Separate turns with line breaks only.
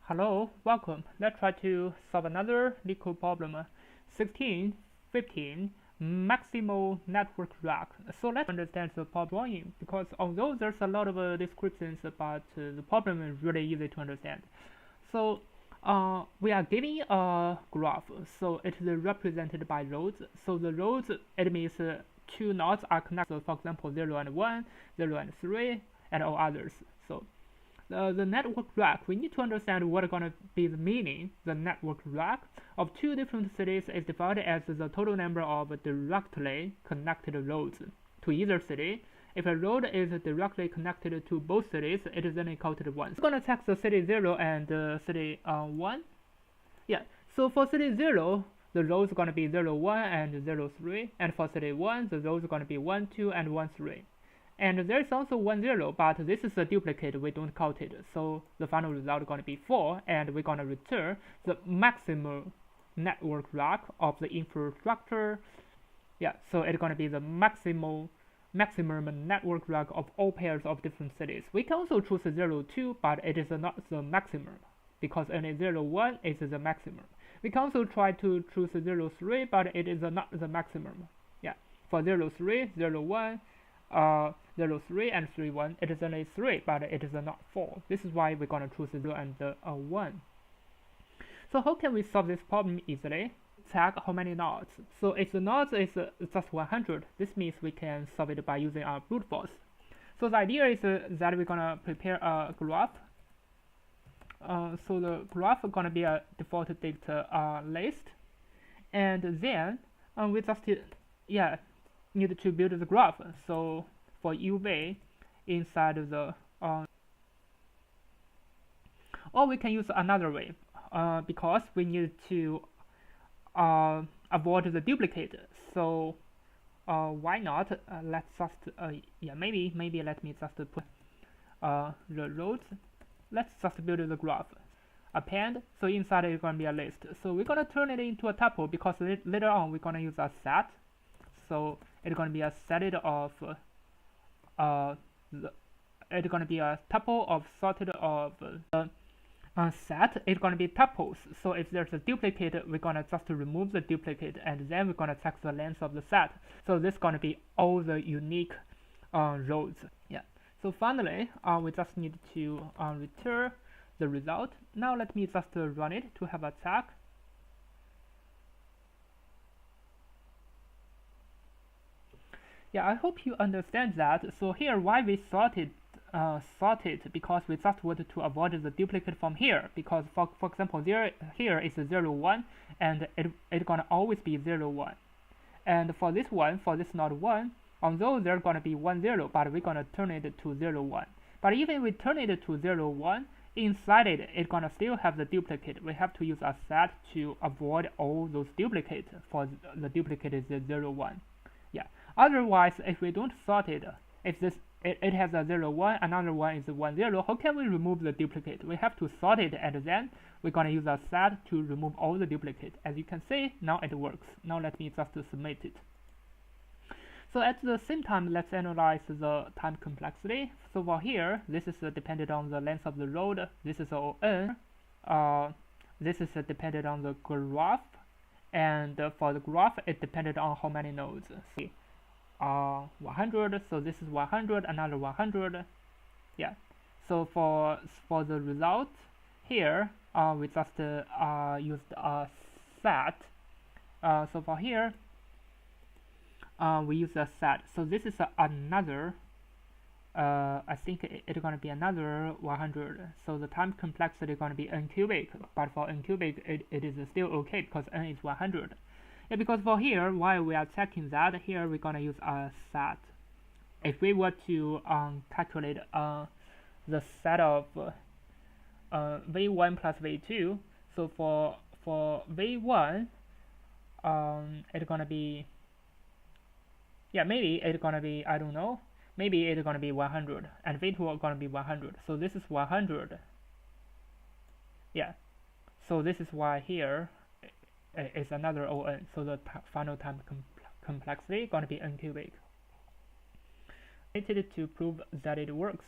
Hello, welcome. Let's try to solve another LeetCode problem. 1615 Maximal Network Rank. So let's understand the problem drawing, because although there's a lot of descriptions, but the problem is really easy to understand. So we are giving a graph, so it is represented by rows. So the rows, it means two nodes are connected, for example 0 and 1, 0 and 3, and all others. So the network rank, we need to understand what is going to be the meaning. The network rank of two different cities is divided as the total number of directly connected roads to either city. If a road is directly connected to both cities, it is then equal to 1. We're going to check the city 0 and city 1. Yeah, so for city 0, the roads are going to be 0, 1 and 0, 3. And for city 1, the roads are going to be 1, 2 and 1, 3. And there's also 1, 0, but this is a duplicate, we don't count it. So the final result is going to be 4, and we're going to return the maximal network rank of the infrastructure. Yeah, so it's going to be the maximum network rank of all pairs of different cities. We can also choose 0, 2, but it is not the maximum, because only 0, 1 is the maximum. We can also try to choose 0, 3, but it is not the maximum. Yeah, for 0, 3, 0, 1, 0, 3 and 3, 1, it is only 3, but it is not 4. This is why we're going to choose 0 and 1. So how can we solve this problem easily? Check how many nodes. So if the nodes is just 100, this means we can solve it by using our brute force. So the idea is that we're going to prepare a graph. So the graph is going to be a default data list, and then we just need to build the graph. So for UV inside the or we can use another way, because we need to avoid the duplicate. So why not? Let's just maybe let me just put the roads. Let's just build the graph. Append. So inside is going to be a list. So we're going to turn it into a tuple, because later on we're going to use a set. So it's going to be a set of it's going to be a tuple of sorted of set. It's going to be tuples. So if there's a duplicate, we're going to just remove the duplicate, and then we're going to check the length of the set. So this is going to be all the unique rows. Yeah. So finally, we just need to return the result. Now let me just run it to have a check. Yeah, I hope you understand that. So here, why we sorted because we just wanted to avoid the duplicate from here. Because for example, here is 0, 1, and it's gonna always be 0, 1. And for this node 1, although there's gonna be 1, 0, but we're gonna turn it to 0, 1. But even we turn it to 0, 1, inside it's gonna still have the duplicate. We have to use a set to avoid all those duplicates. For the duplicate is 0, 1. Yeah. Otherwise, if we don't sort it, if it has a 0, 1, another one is 1, 0, how can we remove the duplicate? We have to sort it, and then we're going to use a set to remove all the duplicate. As you can see, now it works. Now let me just submit it. So at the same time, let's analyze the time complexity. So for here, this is dependent on the length of the road. This is O(n). This is dependent on the graph. And for the graph, it depended on how many nodes. See, 100. So this is 100, another 100. Yeah. So for the result here, we just used a set. So for here, we use a set. So this is another. I think it's going to be another 100. So the time complexity is going to be n cubic, but for n cubic it is still okay, because n is 100. Yeah, because for here, while we are checking that, here we're going to use a set. If we were to calculate the set of v1 plus v2, so for v1, it's going to be, maybe it's going to be, I don't know, maybe it's going to be 100, and v2 is going to be 100. So this is 100. Yeah. So this is why here is another O(n). So the final time complexity is going to be n cubic. Needed to prove that it works.